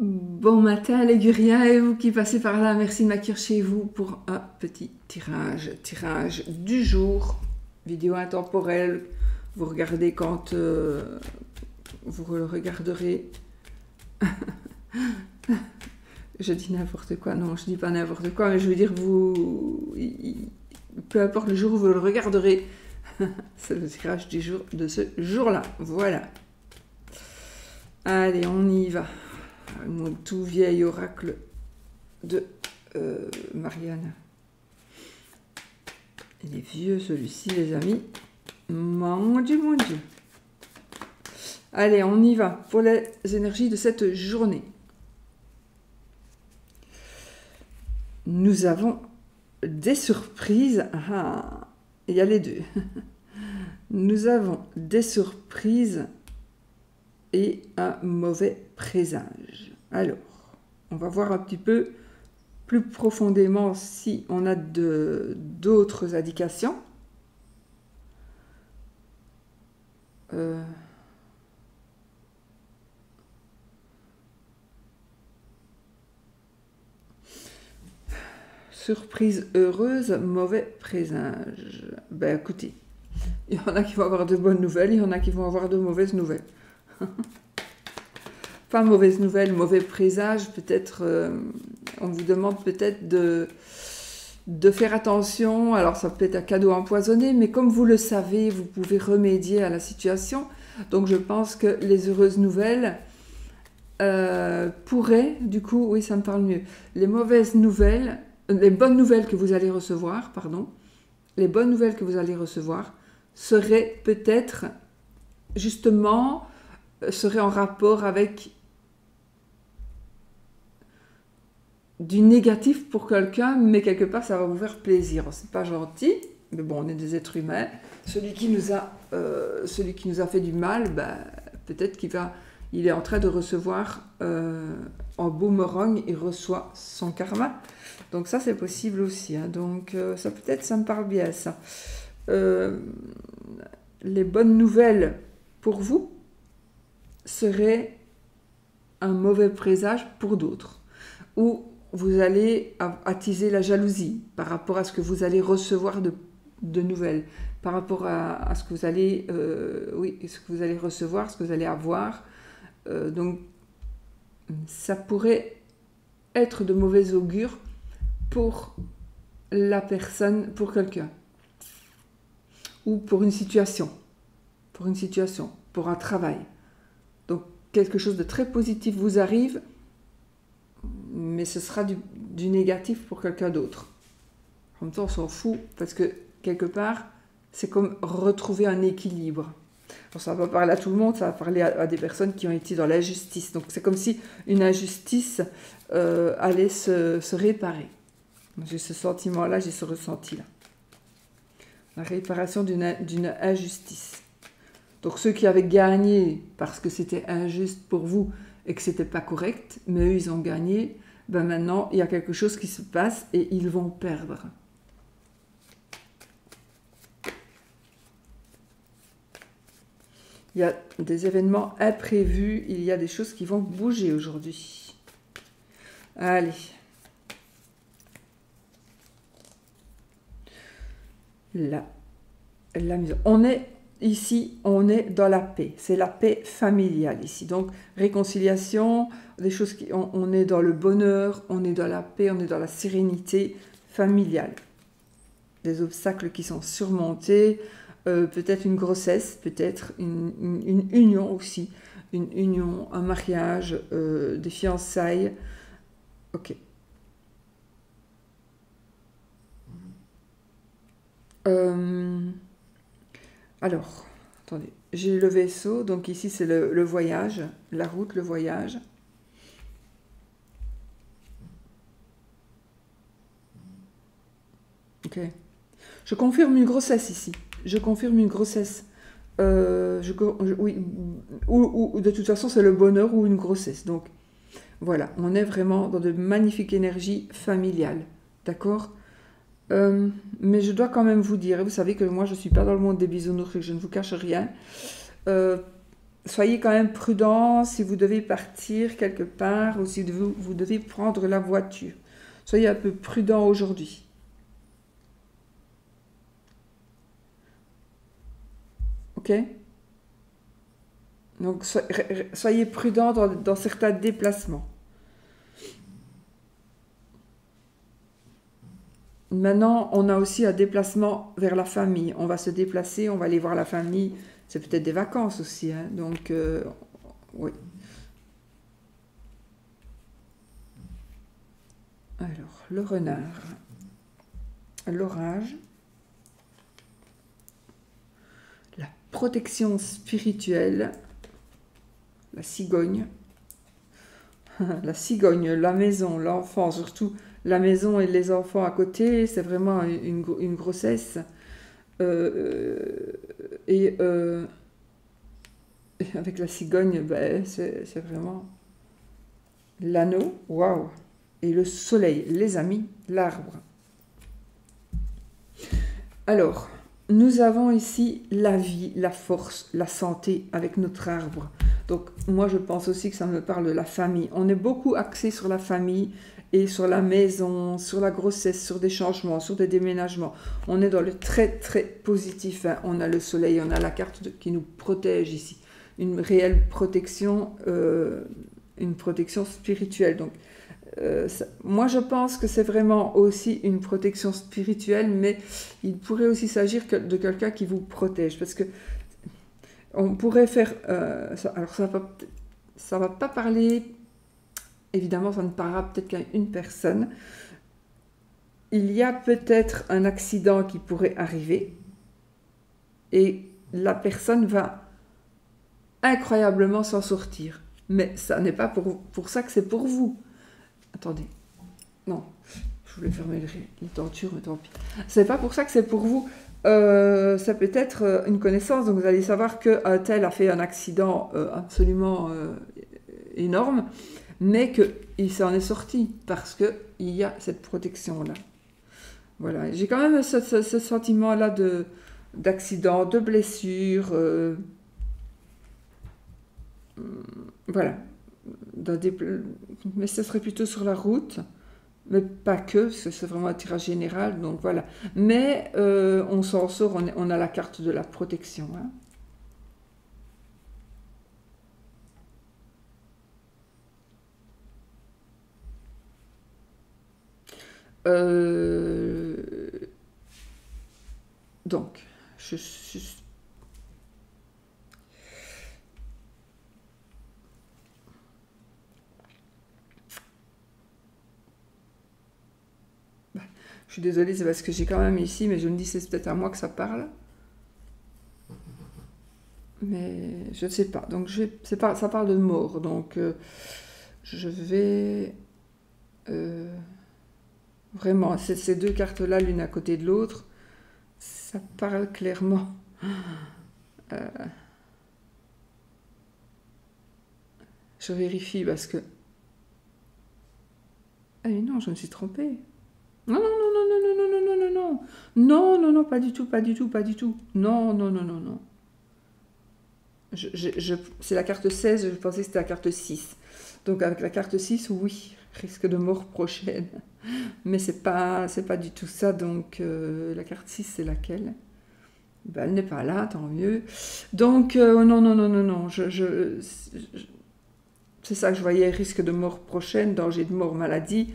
Bon matin les Guriens et vous qui passez par là, merci de m'accueillir chez vous pour un petit tirage du jour, vidéo intemporelle, vous regardez quand vous le regarderez. Je dis n'importe quoi, non je dis pas n'importe quoi, mais je veux dire vous, peu importe le jour où vous le regarderez, c'est le tirage du jour de ce jour-là, voilà. Allez, on y va. Mon tout vieil oracle de Marianne. Il est vieux celui-ci, les amis. Mon Dieu, mon Dieu. Allez, on y va pour les énergies de cette journée. Nous avons des surprises. Ah, il y a les deux. Nous avons des surprises et un mauvais présage. Alors, on va voir un petit peu plus profondément si on a d'autres indications. Surprise heureuse, mauvais présage. Ben écoutez, il y en a qui vont avoir de bonnes nouvelles, il y en a qui vont avoir de mauvaises nouvelles. Pas mauvaise nouvelle, mauvais présage, peut-être, on vous demande peut-être de faire attention. Alors ça peut être un cadeau empoisonné, mais comme vous le savez, vous pouvez remédier à la situation. Donc je pense que les heureuses nouvelles pourraient, du coup, oui ça me parle mieux, les mauvaises nouvelles, les bonnes nouvelles que vous allez recevoir, pardon, les bonnes nouvelles que vous allez recevoir seraient peut-être justement serait en rapport avec du négatif pour quelqu'un, mais quelque part ça va vous faire plaisir. C'est pas gentil, mais bon, on est des êtres humains. Celui qui nous a fait du mal, ben, peut-être il est en train de recevoir en boomerang, il reçoit son karma. Donc ça c'est possible aussi. Hein. Donc ça peut-être ça me parle bien ça. Les bonnes nouvelles pour vous serait un mauvais présage pour d'autres, ou vous allez attiser la jalousie par rapport à ce que vous allez recevoir de nouvelles, par rapport à ce que vous allez, ce que vous allez recevoir, ce que vous allez avoir. Donc, ça pourrait être de mauvais augure pour la personne, pour quelqu'un, ou pour une situation, pour un travail. Donc, quelque chose de très positif vous arrive, mais ce sera du négatif pour quelqu'un d'autre. En même temps, on s'en fout, parce que, quelque part, c'est comme retrouver un équilibre. Alors, ça va pas parler à tout le monde, ça va parler à des personnes qui ont été dans l'injustice. Donc, c'est comme si une injustice allait se réparer. J'ai ce sentiment-là, j'ai ce ressenti-là. La réparation d'une injustice. Donc ceux qui avaient gagné parce que c'était injuste pour vous et que c'était pas correct, mais eux ils ont gagné, ben maintenant il y a quelque chose qui se passe et ils vont perdre. Il y a des événements imprévus, il y a des choses qui vont bouger aujourd'hui. Allez. Là, la maison. Ici, on est dans la paix. C'est la paix familiale ici. Donc, réconciliation, des choses on est dans le bonheur, on est dans la paix, on est dans la sérénité familiale. Des obstacles qui sont surmontés, peut-être une grossesse, peut-être une union aussi. Une union, un mariage, des fiançailles. Ok. Alors, attendez, j'ai le vaisseau, donc ici c'est le voyage, la route, le voyage. Ok. Je confirme une grossesse ici. Je confirme une grossesse. Oui, ou de toute façon c'est le bonheur ou une grossesse. Donc voilà, on est vraiment dans de magnifiques énergies familiales. D'accord ? Mais je dois quand même vous dire, et vous savez que moi je ne suis pas dans le monde des bisounours et que je ne vous cache rien, soyez quand même prudent si vous devez partir quelque part ou si vous devez prendre la voiture. Soyez un peu prudent aujourd'hui. Ok? Donc soyez prudent dans certains déplacements. Maintenant, on a aussi un déplacement vers la famille. On va se déplacer, on va aller voir la famille. C'est peut-être des vacances aussi, hein. Donc, oui. Alors, le renard, l'orage, la protection spirituelle, la cigogne, la maison, l'enfant, surtout la maison et les enfants à côté, c'est vraiment une grossesse. Et avec la cigogne, ben, c'est vraiment l'anneau, waouh! Et le soleil, les amis, l'arbre. Alors, nous avons ici la vie, la force, la santé avec notre arbre. Donc, moi, je pense aussi que ça me parle de la famille. On est beaucoup axé sur la famille et sur la maison, sur la grossesse, sur des changements, sur des déménagements. On est dans le très, très positif, hein. On a le soleil, on a la carte qui nous protège ici. Une réelle protection, une protection spirituelle. Donc, moi, je pense que c'est vraiment aussi une protection spirituelle, mais il pourrait aussi s'agir de quelqu'un qui vous protège. Parce que on pourrait faire... alors, ça va pas parler... Évidemment, ça ne parlera peut-être qu'à une personne. Il y a peut-être un accident qui pourrait arriver et la personne va incroyablement s'en sortir. Mais ça n'est pas pour ça que c'est pour vous. Attendez. Non, je voulais fermer les tentures, mais tant pis. C'est pas pour ça que c'est pour vous. Ça peut être une connaissance. Donc vous allez savoir qu'un tel a fait un accident absolument énorme, mais qu'il s'en est sorti parce qu'il y a cette protection-là. Voilà, j'ai quand même ce sentiment-là d'accident, de blessure, voilà. Mais ce serait plutôt sur la route, mais pas que, parce que c'est vraiment un tirage général, donc voilà. Mais on s'en sort, on a la carte de la protection, hein. Donc, je suis désolée, c'est parce que j'ai quand même ici, mais je me dis c'est peut-être à moi que ça parle. Mais je ne sais pas. Donc ça parle de mort. Donc je vais vraiment, ces deux cartes-là, l'une à côté de l'autre, ça parle clairement. Je vérifie parce que... Ah mais non, je me suis trompée. Non, non, non, non, non, non, non, non, non, non. Non, non, non, pas du tout, pas du tout, pas du tout. Non, non, non, non, non. C'est la carte 16, je pensais que c'était la carte 6. Donc avec la carte 6, oui, risque de mort prochaine. Mais c'est pas du tout ça. Donc la carte 6, c'est laquelle? Ben, elle n'est pas là, tant mieux. Donc non, non, non, non, non. C'est ça que je voyais, risque de mort prochaine, danger de mort, maladie,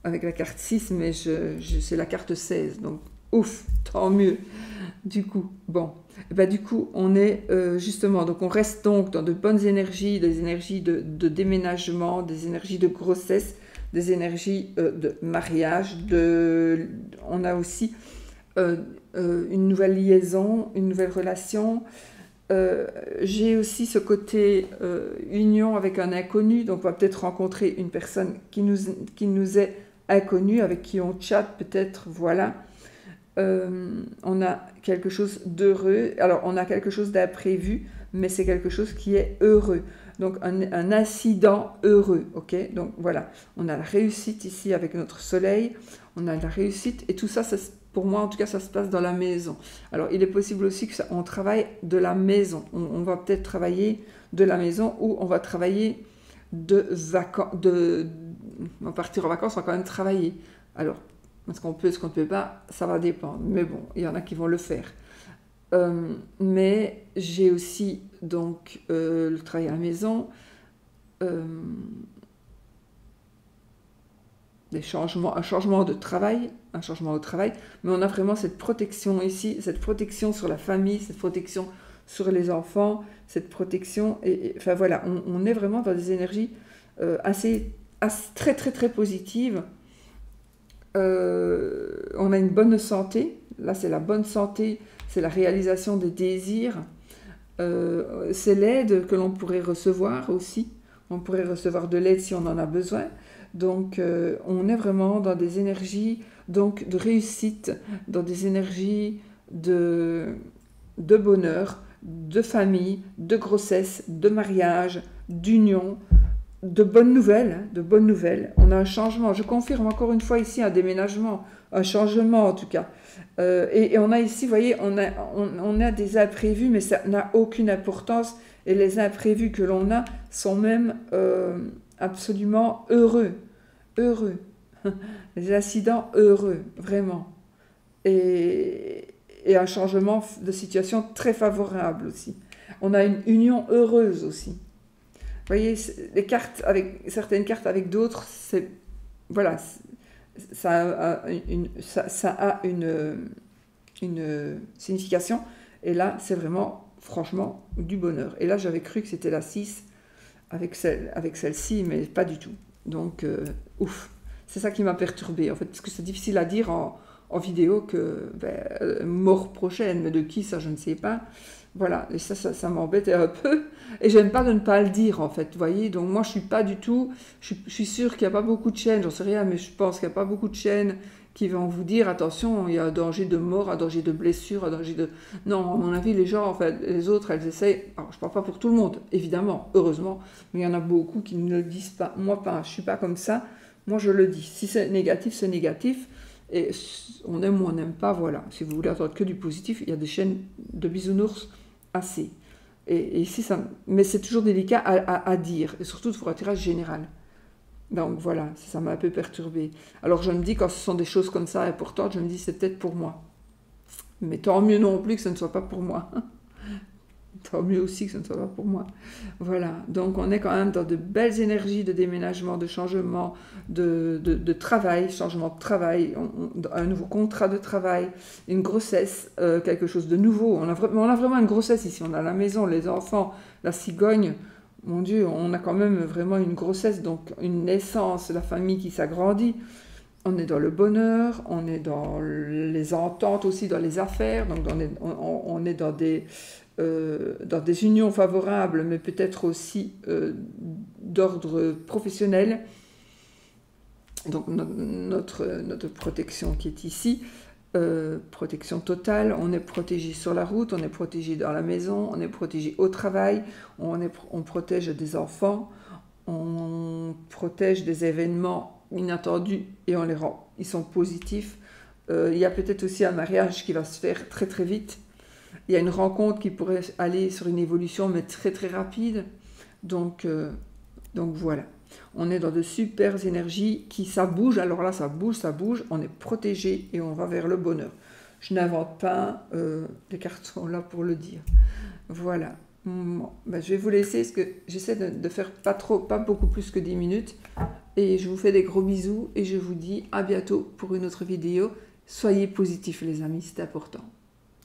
avec la carte 6, mais c'est la carte 16. Donc ouf, tant mieux. Du coup, bon. Ben, du coup, on est justement, donc on reste donc dans de bonnes énergies, des énergies de déménagement, des énergies de grossesse, des énergies de mariage, on a aussi une nouvelle liaison, une nouvelle relation. J'ai aussi ce côté union avec un inconnu, donc on va peut-être rencontrer une personne qui nous est inconnue, avec qui on chatte peut-être, voilà. On a quelque chose d'heureux, alors on a quelque chose d'imprévu, mais c'est quelque chose qui est heureux, donc un incident heureux, ok. Donc voilà, on a la réussite ici avec notre soleil, on a la réussite, et tout ça, ça pour moi, en tout cas, ça se passe dans la maison. Alors, il est possible aussi qu'on travaille de la maison. On va peut-être travailler de la maison ou on va travailler de vacances. On va partir en vacances, on va quand même travailler. Alors, est-ce qu'on peut, est-ce qu'on ne peut pas, ça va dépendre. Mais bon, il y en a qui vont le faire. Mais j'ai aussi donc le travail à la maison, un changement de travail, un changement au travail, mais on a vraiment cette protection ici, cette protection sur la famille, cette protection sur les enfants, cette protection, enfin voilà, on est vraiment dans des énergies assez très très très positives. On a une bonne santé, là c'est la bonne santé, c'est la réalisation des désirs, c'est l'aide que l'on pourrait recevoir aussi, on pourrait recevoir de l'aide si on en a besoin. Donc on est vraiment dans des énergies donc, de réussite, dans des énergies de bonheur, de famille, de grossesse, de mariage, d'union, de bonnes nouvelles, hein, de bonnes nouvelles. On a un changement, je confirme encore une fois ici un déménagement, un changement en tout cas. Et on a ici, vous voyez, on a des imprévus, mais ça n'a aucune importance. Et les imprévus que l'on a sont même absolument heureux. Heureux. Les accidents heureux, vraiment. Et un changement de situation très favorable aussi. On a une union heureuse aussi. Vous voyez, les cartes avec certaines cartes avec d'autres, c'est voilà, ça a une signification. Et là, c'est vraiment, franchement, du bonheur. Et là, j'avais cru que c'était la 6 avec celle-ci, mais pas du tout. Donc, ouf. C'est ça qui m'a perturbée, en fait, parce que c'est difficile à dire en vidéo que mort prochaine, mais de qui, ça, je ne sais pas. Voilà, et ça m'embêtait un peu. Et j'aime pas de ne pas le dire, en fait, vous voyez. Donc, moi, je suis pas du tout... Je suis sûre qu'il n'y a pas beaucoup de chaînes, j'en sais rien, mais je pense qu'il n'y a pas beaucoup de chaînes qui vont vous dire, attention, il y a un danger de mort, un danger de blessure, un danger de... Non, à mon avis, les gens, en fait, les autres, elles essayent... Alors, je parle pas pour tout le monde, évidemment, heureusement, mais il y en a beaucoup qui ne le disent pas. Moi, pas, je suis pas comme ça. Moi, je le dis. Si c'est négatif, c'est négatif. Et on aime ou on n'aime pas, voilà. Si vous voulez entendre que du positif, il y a des chaînes de bisounours assez. Et ici, mais c'est toujours délicat à dire, et surtout pour un tirage général. Donc voilà, ça m'a un peu perturbée. Alors je me dis, quand ce sont des choses comme ça importantes, je me dis, c'est peut-être pour moi. Mais tant mieux non plus que ce ne soit pas pour moi. Tant mieux aussi que ce ne soit pas pour moi. Voilà, donc on est quand même dans de belles énergies de déménagement, de changement, de travail, changement de travail, un nouveau contrat de travail, une grossesse, quelque chose de nouveau. On a vraiment une grossesse ici, on a la maison, les enfants, la cigogne. Mon Dieu, on a quand même vraiment une grossesse, donc une naissance, la famille qui s'agrandit. On est dans le bonheur, on est dans les ententes aussi, dans les affaires, donc on est dans des unions favorables, mais peut-être aussi d'ordre professionnel. Donc notre protection qui est ici, protection totale, on est protégé sur la route, on est protégé dans la maison, on est protégé au travail, on protège des enfants, on protège des événements inattendus et on les rend, ils sont positifs. Il y a peut-être aussi un mariage qui va se faire très très vite. Il y a une rencontre qui pourrait aller sur une évolution, mais très très rapide. Donc voilà. On est dans de super énergies ça bouge. Alors là, ça bouge. On est protégé et on va vers le bonheur. Je n'invente pas. Les cartes sont là pour le dire. Voilà. Bon, je vais vous laisser parce que j'essaie de faire pas beaucoup plus que 10 minutes. Et je vous fais des gros bisous et je vous dis à bientôt pour une autre vidéo. Soyez positifs les amis, c'est important.